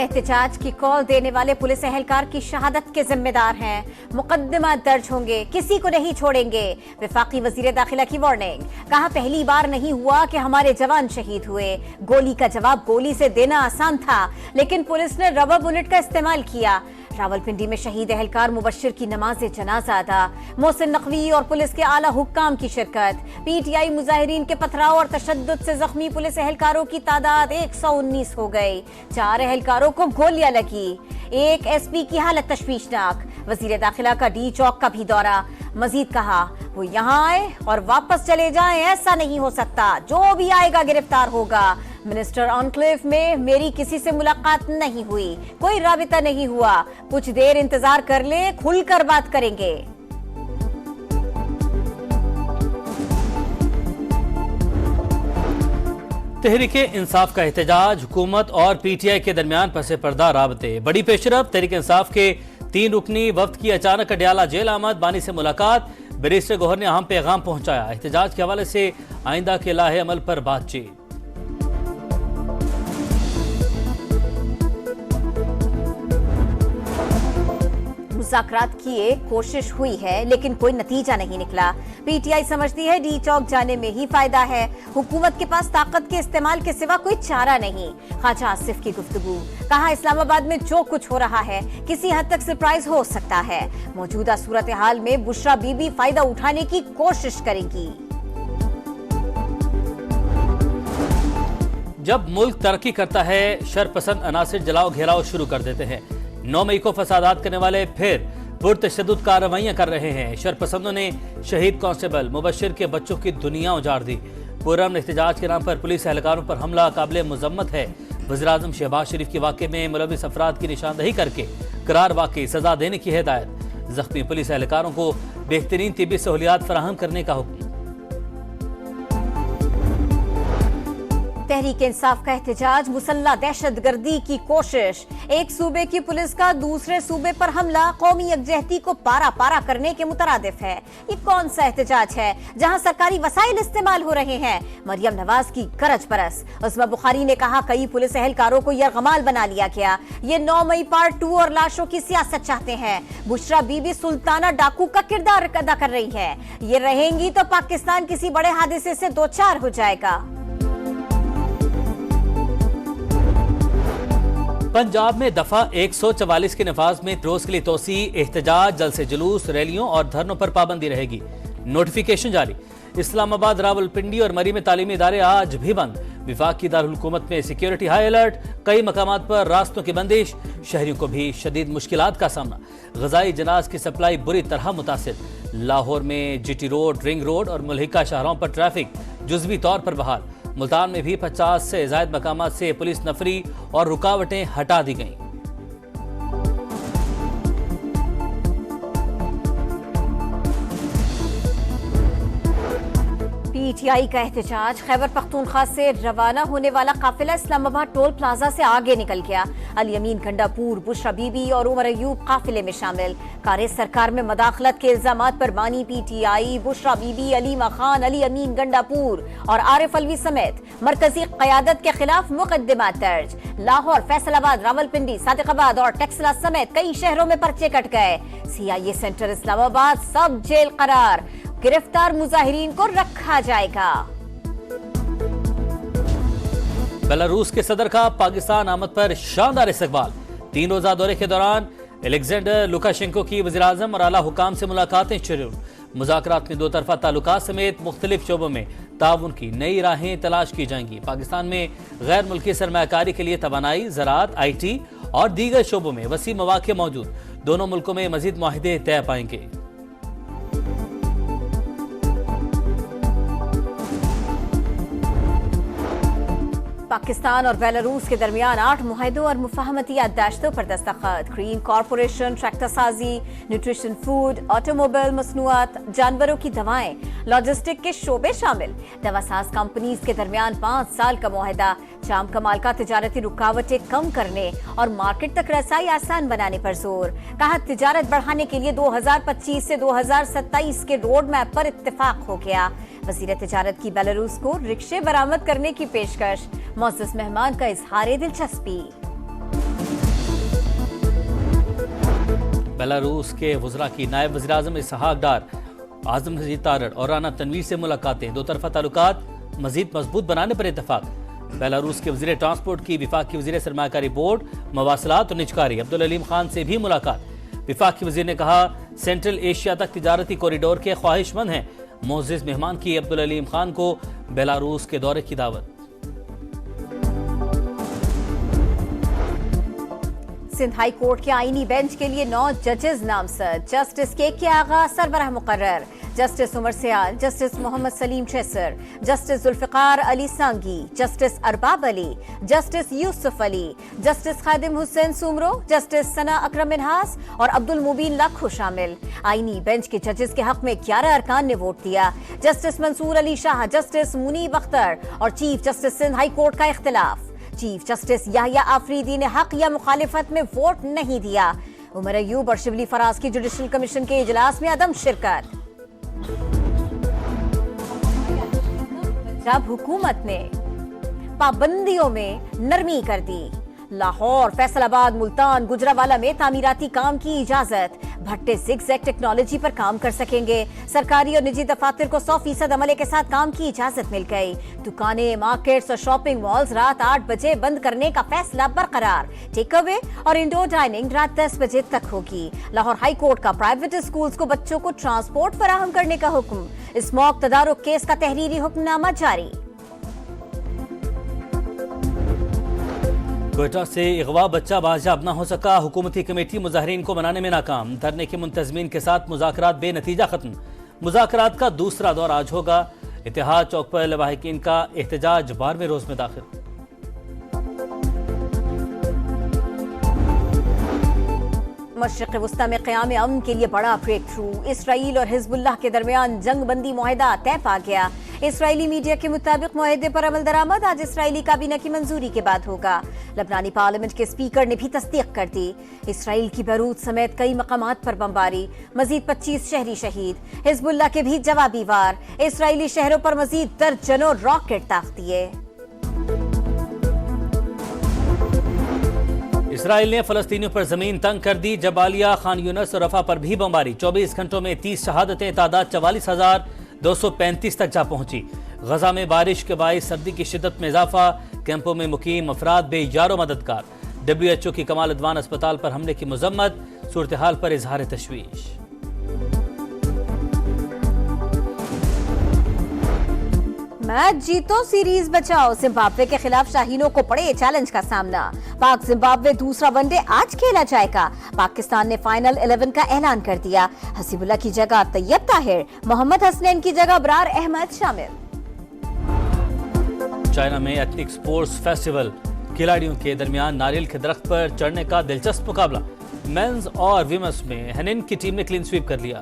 एहतजाज की कॉल देने वाले पुलिस एहलकार की शहादत के जिम्मेदार हैं। मुकदमा दर्ज होंगे, किसी को नहीं छोड़ेंगे। वफाकी वजीर दाखिला की वार्निंग। कहा, पहली बार नहीं हुआ कि हमारे जवान शहीद हुए। गोली का जवाब गोली से देना आसान था, लेकिन पुलिस ने रबर बुलेट का इस्तेमाल किया। रावलपिंडी में शहीद एहलकार मुबश्शिर की नमाज जनाजा अदा। मोहसिन नकवी और पुलिस के आला हुक्काम की शिरकत। पीटीआई मुजाहिरीन के पथराव और तशद्दुद से जख्मी पुलिस एहलकारों की तादाद 119 हो गई। 4 एहलकारों को गोलियां लगी। एक एसपी की हालत तशवीशनाक। वजीर दाखिला का डी चौक का भी दौरा। मजीद कहा, वो यहाँ आए और वापस चले जाएं, ऐसा नहीं हो सकता। जो भी आएगा गिरफ्तार होगा। मिनिस्टर ऑनक्लेव में मेरी किसी से मुलाकात नहीं हुई, कोई राबिता नहीं हुआ। कुछ देर इंतजार कर ले, खुलकर बात करेंगे। तहरीके इंसाफ का एहतजाज, हुकूमत और पीटीआई के दरमियान पसे पर्दा राबते। बड़ी पेशरफ, तहरीके इंसाफ के 3 रुकनी वफ्द की अचानक अडयाला जेल आमद। बानी से मुलाकात, बैरिस्टर गौहर ने अहम पैगाम पहुंचाया। एहतजाज के हवाले से आइंदा के लाहे अमल पर बातचीत। मुज़ाकरात की एक कोशिश हुई है, लेकिन कोई नतीजा नहीं निकला। पीटीआई समझती है डी चौक जाने में ही फायदा है। हुकूमत के पास ताकत के इस्तेमाल के सिवा कोई चारा नहीं। ख्वाजा आसिफ की गुफ्तगू। कहा, इस्लामाबाद में जो कुछ हो रहा है किसी हद तक सरप्राइज हो सकता है। मौजूदा सूरत हाल में बुशरा बीबी फायदा उठाने की कोशिश करेगी। जब मुल्क तरक्की करता है, शरपसंद अनासिर जलाओ घेराव शुरू कर देते हैं। 9 मई को फसादात करने वाले फिर पुरतशद्दुद कार्रवाइयां कर रहे हैं। शरपसंदों ने शहीद कांस्टेबल मुबश्शिर के बच्चों की दुनिया उजाड़ दी। पुरअमन एहतजाज के नाम पर पुलिस एहलकारों पर हमला काबिल मुजम्मत है। वज़ीर-ए-आज़म शहबाज शरीफ के वाक़े में मुलविस अफराद की निशानदही करके करार वाक़ई सजा देने की हिदायत। जख्मी पुलिस एहलकारों को बेहतरीन तिब्बी सहूलियात फराहम करने का हुक्म। तहरीक इंसाफ का एहतजाज, मुसल्ला दहशतगर्दी की कोशिश। एक सूबे की पुलिस का दूसरे सूबे पर हमला कौमी यकजहती को पारा पारा करने के मुतरादिफ है। ये कौन सा एहतजाज है जहां सरकारी वसाइल इस्तेमाल हो रहे हैं? मरियम नवाज की गरज परस। उस्मा बुखारी ने कहा, कई पुलिस एहलकारों को यरगमाल बना लिया गया। ये 9 मई पार्ट 2 और लाशों की सियासत चाहते हैं। बुशरा बीबी सुल्ताना डाकू का किरदार अदा कर रही है। ये रहेंगी तो पाकिस्तान किसी बड़े हादसे से दो चार हो जाएगा। पंजाब में दफा 144 के नफाज में रोज के लिए तोसी, एहतजाज, जलसे जुलूस, रैलियों और धरनों पर पाबंदी रहेगी। नोटिफिकेशन जारी। इस्लामाबाद, रावलपिंडी और मरी में तालीमी इदारे आज भी बंद। विफाक की दारुल हुकूमत में सिक्योरिटी हाई अलर्ट। कई मकामात पर रास्तों की बंदिश। शहरियों को भी शदीद मुश्किलात का सामना। ग़िज़ाई जनाज की सप्लाई बुरी तरह मुतासिर। लाहौर में जीटी रोड, रिंग रोड और मुल्हिका शाहराहों पर ट्रैफिक जुज़वी तौर पर बहाल। मुल्तान में भी 50 से ज़ायद मकामात से पुलिस नफरी और रुकावटें हटा दी गईं। पीटीआई का एहतजाज, खैबर पख्तूनख्वा से रवाना होने वाला काफिला इस्लामाबाद टोल प्लाजा से आगे निकल गया। अली अमीन गंडापुर, बुशरा बीबी और उमर अयूब काफिले में शामिल। कारे सरकार में मदाखलत के इल्जामात पर बानी पीटीआई, बुशरा बीबी, अलीमा खान, अली अमीन गंडापुर और आरिफ अलवी समेत मरकजी क़यादत के खिलाफ मुकदमा दर्ज। लाहौर, फैसलाबाद, रावलपिंडी, सादिकाबाद और टेक्सला समेत कई शहरों में पर्चे कट गए। सीआईए सेंटर इस्लामाबाद सब जेल करार। गिरफ्तार मुजाहिरीन को रखा जाएगा। बेलारूस के सदर का पाकिस्तान आमद पर शानदार इस्तकबाल। 3 रोजा दौरे के दौरान एलेक्जेंडर लुकाशेंको की वज़ीर-ए-आज़म और आला हुकाम से मुलाकातें शुरू। मुज़ाकरात में 2 तरफ़ा ताल्लुकात समेत मुख्तलिफ शोबों में ताउन की नई राहें तलाश की जाएंगी। पाकिस्तान में गैर मुल्की सरमायाकारी के लिए तवानाई, ज़राअत, IT और दीगर शोबों में वसी मौक़े मौजूद। दोनों मुल्कों में मज़ीद मुआहिदे तय पाएंगे। पाकिस्तान और बेलारूस के दरमियान 8 मुआहिदों और मुफाहमती याददाश्तों पर दस्तखत। ग्रीन कॉरपोरेशन, ट्रैक्टर साजी, न्यूट्रिशन फूड, ऑटोमोबाइल मसनूआत, जानवरों की दवाएं, लॉजिस्टिक के शोबे शामिल। दवासाज कंपनीज के दरमियान 5 साल का मुआहिदा। जाम कमाल का तिजारती रुकावटें कम करने और मार्केट तक रसाई आसान बनाने पर जोर। कहा, तिजारत बढ़ाने के लिए 2025 से 2027 के रोड मैप पर इत्तेफाक हो गया। वज़ीर तिजारत की बेलारूस को रिक्शे बरामद करने की पेशकश। मुअज़्ज़ज़ मेहमान का इज़हार दिलचस्पी। बेलारूस के वज़रा की नायब वज़ीर-ए-आज़म इसहाक डार, आज़म मजीद तारड़ और राना तनवीर से मुलाकातें, दो तरफा ताल्लुकात मजीद मजबूत बनाने पर इत्तफाक। बेलारूस के वज़ीर ट्रांसपोर्ट की विफाकी वज़ीर सरमाकारी बोर्ड, मवासलात और निजकारी अब्दुल अलीम खान से भी मुलाकात। विफाकी वज़ीर ने कहा, सेंट्रल एशिया तक तिजारती कॉरिडोर के ख्वाहिशमंद हैं। मोअज़्ज़िज़ मेहमान की अब्दुल अलीम खान को बेलारूस के दौरे की दावत। सिंध हाई कोर्ट के आईनी बेंच के लिए 9 जजेस नामजद। जस्टिस के आगा सरबराह मुकर्रर, justice Umar Sial, justice Mohammad Saleem Jessar, justice Zulfiqar Ali Sangi, justice Arbab Ali, justice Yousuf Ali, justice Khadim Hussain Soomro, justice Sana Akram Minhas और अब्दुल मुबीन लखो शामिल। आईनी बेंच के जजेस के हक में 11 अरकान ने वोट दिया। जस्टिस मंसूर अली शाह, जस्टिस मुनीब अख्तर और chief justice Sindh high court का इख्तिलाफ। चीफ जस्टिस याहिया आफरीदी ने हक या मुखालिफत में वोट नहीं दिया। उमर अयूब और शिबली फराज की जुडिशल कमीशन के इजलास में अदम शिरकत। पंजाब हुकूमत ने पाबंदियों में नरमी कर दी। लाहौर, फैसलाबाद, मुल्तान, गुजरावाला में तामीराती काम की इजाजत। भट्टे ज़िगज़ैग टेक्नोलॉजी पर काम कर सकेंगे। सरकारी और निजी दफातर को 100% अमले के साथ काम की इजाजत मिल गई। दुकानें, मार्केट्स और शॉपिंग मॉल्स रात 8 बजे बंद करने का फैसला बरकरार। टेक अवे और इंडोर डाइनिंग रात 10 बजे तक होगी। लाहौर हाई कोर्ट का प्राइवेट स्कूल्स को बच्चों को ट्रांसपोर्ट फराहम करने का हुक्म। स्मॉक तदारुक केस का तहरीरी हुक्मनामा जारी। क्वेटा से अगवा बच्चा बाजियाब न हो सका। हुकूमती कमेटी मुजाहरीन को मनाने में नाकाम। धरने के मुंतजमीन के साथ मुज़ाकरात बेनतीजा खत्म। मुज़ाकरात का दूसरा दौर आज होगा। इत्तेहाद चौक पर लवाहिकीन का एहतजाज 12वें रोज में दाखिल। मशरिक़ वुस्ता में क़याम अमन के लिए बड़ा ब्रेक थ्रू। इसराइल और हिज़्बुल्लाह के दरमियान जंग बंदी मुआहिदा तय पा गया। इसराइली मीडिया के मुताबिक मुआहिदे पर अमल दरामद आज इसराइली काबीना की मंजूरी के बाद होगा। लबनानी पार्लियामेंट के स्पीकर ने भी तस्दीक कर दी। इसराइल की बैरूत समेत कई मकामात पर बमबारी, मजीद 25 शहरी शहीद। हिज़्बुल्लाह के भी जवाबी वार। इसराइली शहरों पर मजीद दर्जनों रॉकेट ताक दिए। इसराइल ने फलस्तीनियों पर जमीन तंग कर दी। जबालिया, खान यूनस और रफा पर भी बमबारी। 24 घंटों में 30 शहादतें, तादाद 44,235 तक जा पहुंची। गजा में बारिश के बायस सर्दी की शिद्दत में इजाफा। कैंपों में मुकीम अफराद बेयारो मददगार। WHO की कमाल अदवान अस्पताल पर हमले की मजम्मत। सूरत हाल पर इजहार तशवीश। मैच जीतो, सीरीज बचाओ। जिम्बाब्वे के खिलाफ शाहीनों को पड़े चैलेंज का सामना। पाक जिम्बाब्वे दूसरा वनडे आज खेला जाएगा। पाकिस्तान ने फाइनल 11 का ऐलान कर दिया। हसीबुल्लाह की जगह तैयब ताहिर, मोहम्मद हसनैन की जगह अबरार अहमद शामिल। चाइना में एथनिक स्पोर्ट्स फेस्टिवल। खिलाड़ियों के दरमियान नारियल के दरख्त पर चढ़ने का दिलचस्प मुकाबला। मेंस और विमेंस में हेनिन की टीम ने क्लीन स्वीप कर लिया।